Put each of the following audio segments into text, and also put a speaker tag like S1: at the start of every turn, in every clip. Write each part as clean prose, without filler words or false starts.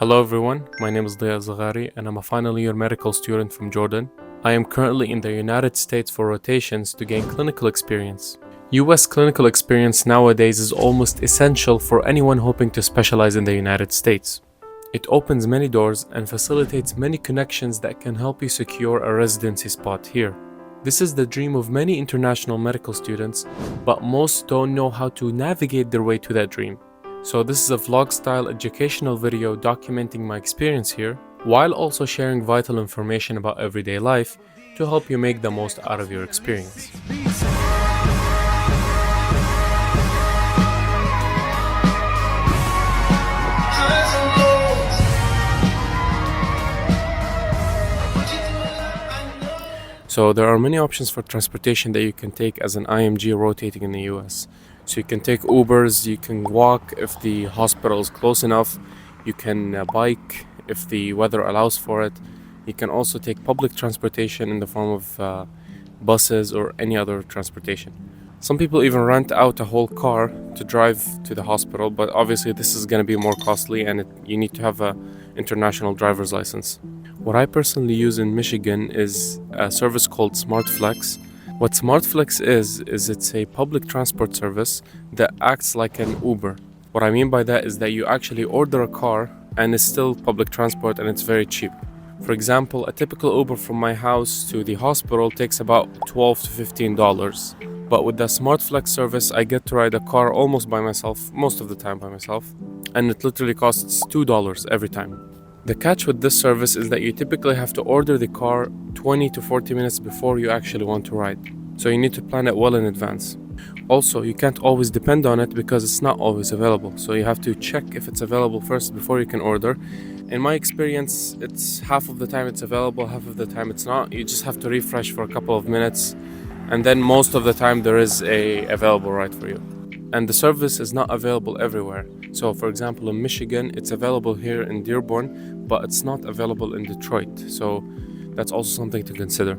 S1: Hello everyone, my name is Dia Zaghari and I'm a final year medical student from Jordan. I am currently in the United States for rotations to gain clinical experience. US clinical experience nowadays is almost essential for anyone hoping to specialize in the United States. It opens many doors and facilitates many connections that can help you secure a residency spot here. This is the dream of many international medical students, but most don't know how to navigate their way to that dream. So this is a vlog-style educational video documenting my experience here, while also sharing vital information about everyday life to help you make the most out of your experience. So there are many options for transportation that you can take as an IMG rotating in the US. So you can take Ubers, you can walk if the hospital is close enough, you can bike if the weather allows for it. You can also take public transportation in the form of buses or any other transportation. Some people even rent out a whole car to drive to the hospital, but obviously this is going to be more costly and you need to have an international driver's license. What I personally use in Michigan is a service called SmartFlex. What SmartFlex is it's a public transport service that acts like an Uber. What I mean by that is that you actually order a car and it's still public transport and it's very cheap. For example, a typical Uber from my house to the hospital takes about $12 to $15. But with the SmartFlex service, I get to ride a car almost by myself, most of the time by myself, and it literally costs $2 every time. The catch with this service is that you typically have to order the car 20 to 40 minutes before you actually want to ride. So you need to plan it well in advance. Also, you can't always depend on it because it's not always available. So you have to check if it's available first before you can order. In my experience, it's half of the time it's available, half of the time it's not. You just have to refresh for a couple of minutes. And then most of the time there is a available ride for you. And the service is not available everywhere. So for example, in Michigan, it's available here in Dearborn, but it's not available in Detroit. So that's also something to consider.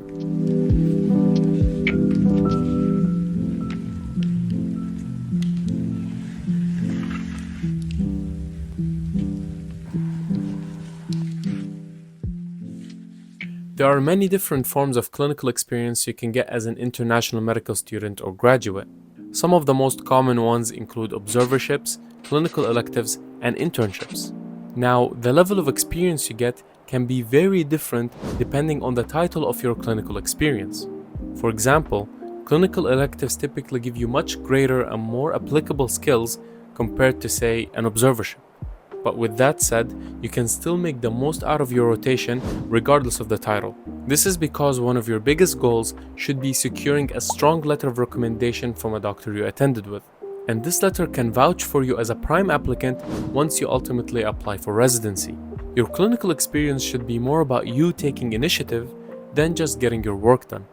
S1: There are many different forms of clinical experience you can get as an international medical student or graduate. Some of the most common ones include observerships, clinical electives, and internships. Now, the level of experience you get can be very different depending on the title of your clinical experience. For example, clinical electives typically give you much greater and more applicable skills compared to, say, an observership. But with that said, you can still make the most out of your rotation regardless of the title. This is because one of your biggest goals should be securing a strong letter of recommendation from a doctor you attended with. And this letter can vouch for you as a prime applicant once you ultimately apply for residency. Your clinical experience should be more about you taking initiative than just getting your work done.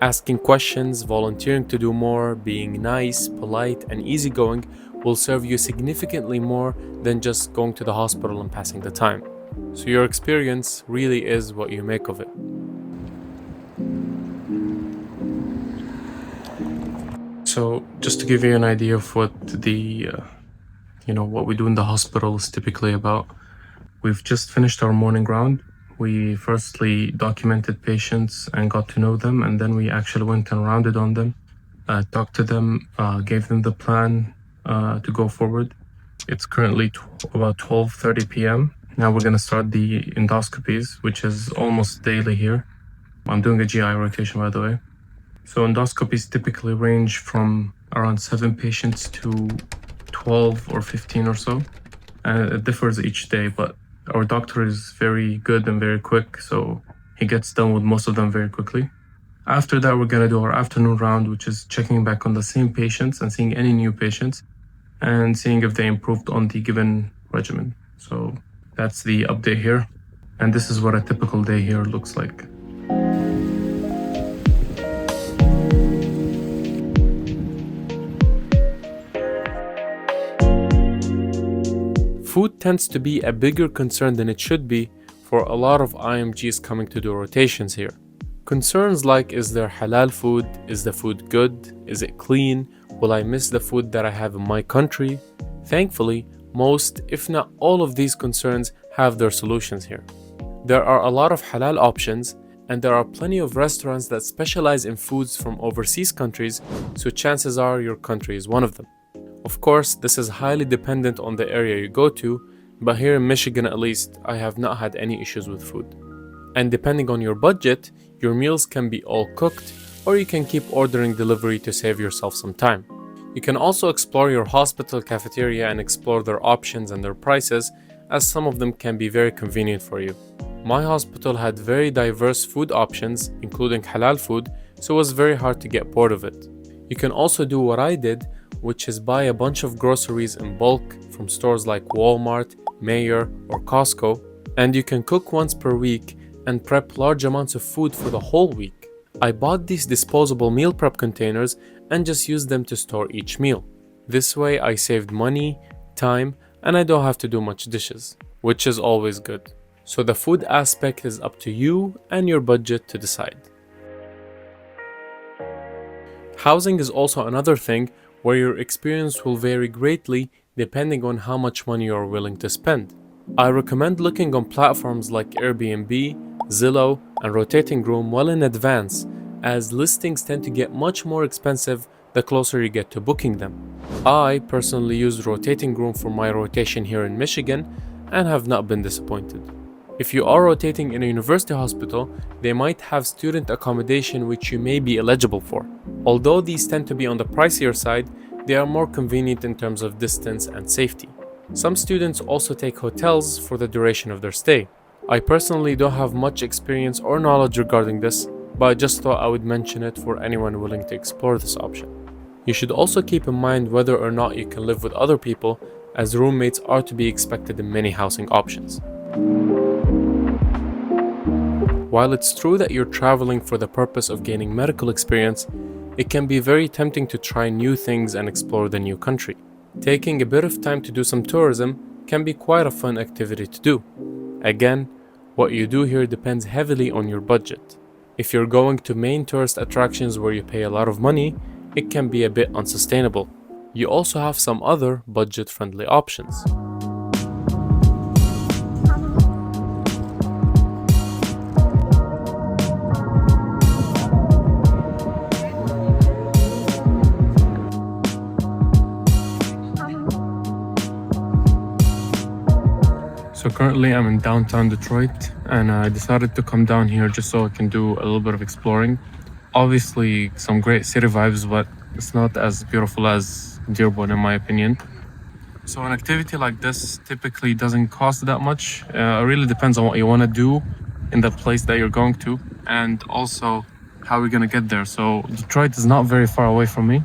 S1: Asking questions, volunteering to do more, being nice, polite, and easygoing will serve you significantly more than just going to the hospital and passing the time. So your experience really is what you make of it. So just to give you an idea of what what we do in the hospital is typically about, we've just finished our morning round. We firstly documented patients and got to know them, and then we actually went and rounded on them, talked to them, gave them the plan to go forward. It's currently about 12:30 p.m. Now we're going to start the endoscopies, which is almost daily here. I'm doing a GI rotation, by the way. So endoscopies typically range from around 7 patients to 12 or 15 or so. And it differs each day, but our doctor is very good and very quick, so he gets done with most of them very quickly. After that, we're going to do our afternoon round, which is checking back on the same patients and seeing any new patients and seeing if they improved on the given regimen. So that's the update here. And this is what a typical day here looks like. Food tends to be a bigger concern than it should be for a lot of IMGs coming to do rotations here. Concerns like, is there halal food? Is the food good? Is it clean? Will I miss the food that I have in my country? Thankfully, most, if not all of these concerns have their solutions here. There are a lot of halal options, and there are plenty of restaurants that specialize in foods from overseas countries, so chances are your country is one of them. Of course, this is highly dependent on the area you go to, but here in Michigan at least, I have not had any issues with food. And depending on your budget, your meals can be all cooked, or you can keep ordering delivery to save yourself some time. You can also explore your hospital cafeteria and explore their options and their prices, as some of them can be very convenient for you. My hospital had very diverse food options, including halal food, so it was very hard to get bored of it. You can also do what I did, which is buy a bunch of groceries in bulk from stores like Walmart, Mayer, or Costco, and you can cook once per week and prep large amounts of food for the whole week. I bought these disposable meal prep containers and just used them to store each meal. This way I saved money, time, and I don't have to do much dishes, which is always good. So the food aspect is up to you and your budget to decide. Housing is also another thing where your experience will vary greatly depending on how much money you are willing to spend. I recommend looking on platforms like Airbnb, Zillow, and Rotating Room well in advance, as listings tend to get much more expensive the closer you get to booking them. I personally use Rotating Room for my rotation here in Michigan and have not been disappointed. If you are rotating in a university hospital, they might have student accommodation which you may be eligible for. Although these tend to be on the pricier side, they are more convenient in terms of distance and safety. Some students also take hotels for the duration of their stay. I personally don't have much experience or knowledge regarding this, but I just thought I would mention it for anyone willing to explore this option. You should also keep in mind whether or not you can live with other people, as roommates are to be expected in many housing options. While it's true that you're traveling for the purpose of gaining medical experience, it can be very tempting to try new things and explore the new country. Taking a bit of time to do some tourism can be quite a fun activity to do. Again, what you do here depends heavily on your budget. If you're going to main tourist attractions where you pay a lot of money, it can be a bit unsustainable. You also have some other budget-friendly options. So currently I'm in downtown Detroit, and I decided to come down here just so I can do a little bit of exploring. Obviously some great city vibes, but it's not as beautiful as Dearborn in my opinion. So an activity like this typically doesn't cost that much. It really depends on what you want to do in the place that you're going to, and also how you're gonna get there. So Detroit is not very far away from me,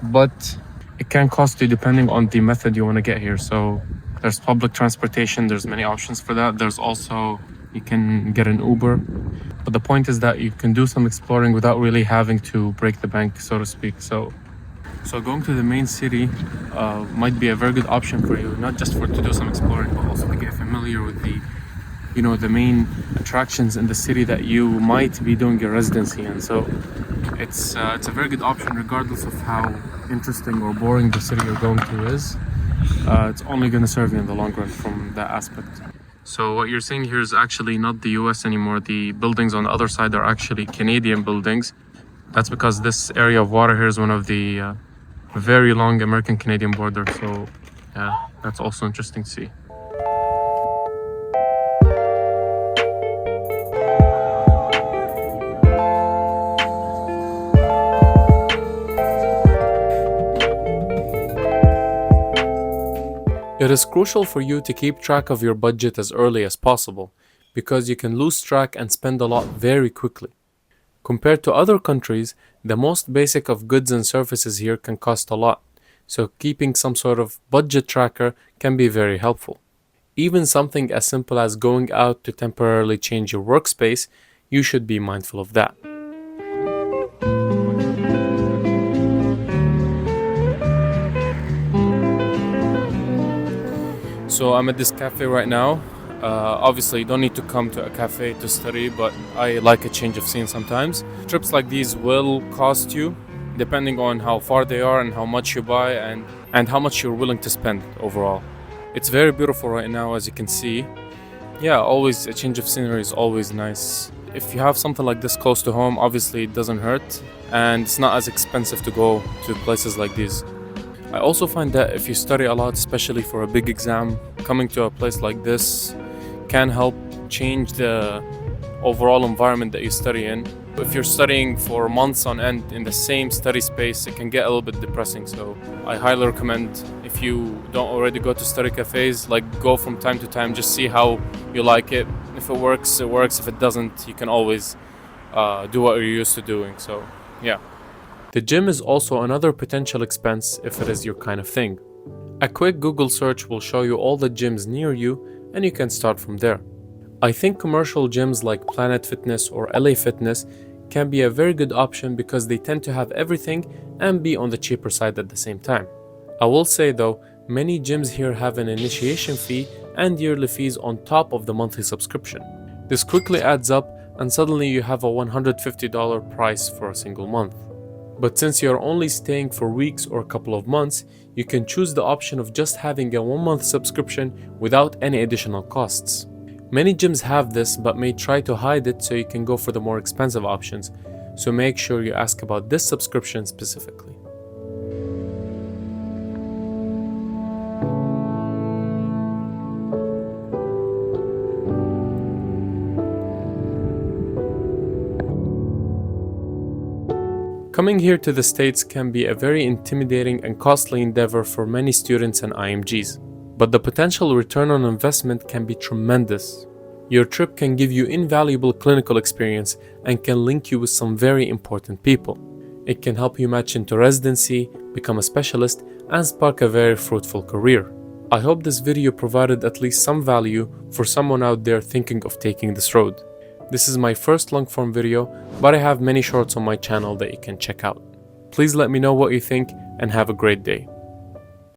S1: but it can cost you depending on the method you want to get here. So there's public transportation, there's many options for that. There's also, you can get an Uber. But the point is that you can do some exploring without really having to break the bank, so to speak. So going to the main city might be a very good option for you, not just to do some exploring, but also to get familiar with the main attractions in the city that you might be doing your residency in. So it's a very good option regardless of how interesting or boring the city you're going to is. It's only going to serve you in the long run from that aspect. So what you're seeing here is actually not the US anymore. The buildings on the other side are actually Canadian buildings. That's because this area of water here is one of the very long American-Canadian border. So yeah, that's also interesting to see. It is crucial for you to keep track of your budget as early as possible, because you can lose track and spend a lot very quickly. Compared to other countries, the most basic of goods and services here can cost a lot, so keeping some sort of budget tracker can be very helpful. Even something as simple as going out to temporarily change your workspace, you should be mindful of that. So I'm at this cafe right now. Obviously you don't need to come to a cafe to study, but I like a change of scene sometimes. Trips like these will cost you, depending on how far they are and how much you buy and how much you're willing to spend overall. It's very beautiful right now, as you can see. Yeah, always a change of scenery is always nice. If you have something like this close to home, obviously it doesn't hurt, and it's not as expensive to go to places like these. I also find that if you study a lot, especially for a big exam, coming to a place like this can help change the overall environment that you study in. If you're studying for months on end in the same study space, it can get a little bit depressing. So I highly recommend, if you don't already go to study cafes, like go from time to time, just see how you like it. If it works, it works. If it doesn't, you can always do what you're used to doing. So yeah. The gym is also another potential expense if it is your kind of thing. A quick Google search will show you all the gyms near you and you can start from there. I think commercial gyms like Planet Fitness or LA Fitness can be a very good option because they tend to have everything and be on the cheaper side at the same time. I will say though, many gyms here have an initiation fee and yearly fees on top of the monthly subscription. This quickly adds up and suddenly you have a $150 price for a single month. But since you're only staying for weeks or a couple of months, you can choose the option of just having a 1-month subscription without any additional costs. Many gyms have this but may try to hide it so you can go for the more expensive options, so make sure you ask about this subscription specifically. Coming here to the States can be a very intimidating and costly endeavor for many students and IMGs. But the potential return on investment can be tremendous. Your trip can give you invaluable clinical experience and can link you with some very important people. It can help you match into residency, become a specialist, and spark a very fruitful career. I hope this video provided at least some value for someone out there thinking of taking this road. This is my first long-form video, but I have many shorts on my channel that you can check out. Please let me know what you think and have a great day.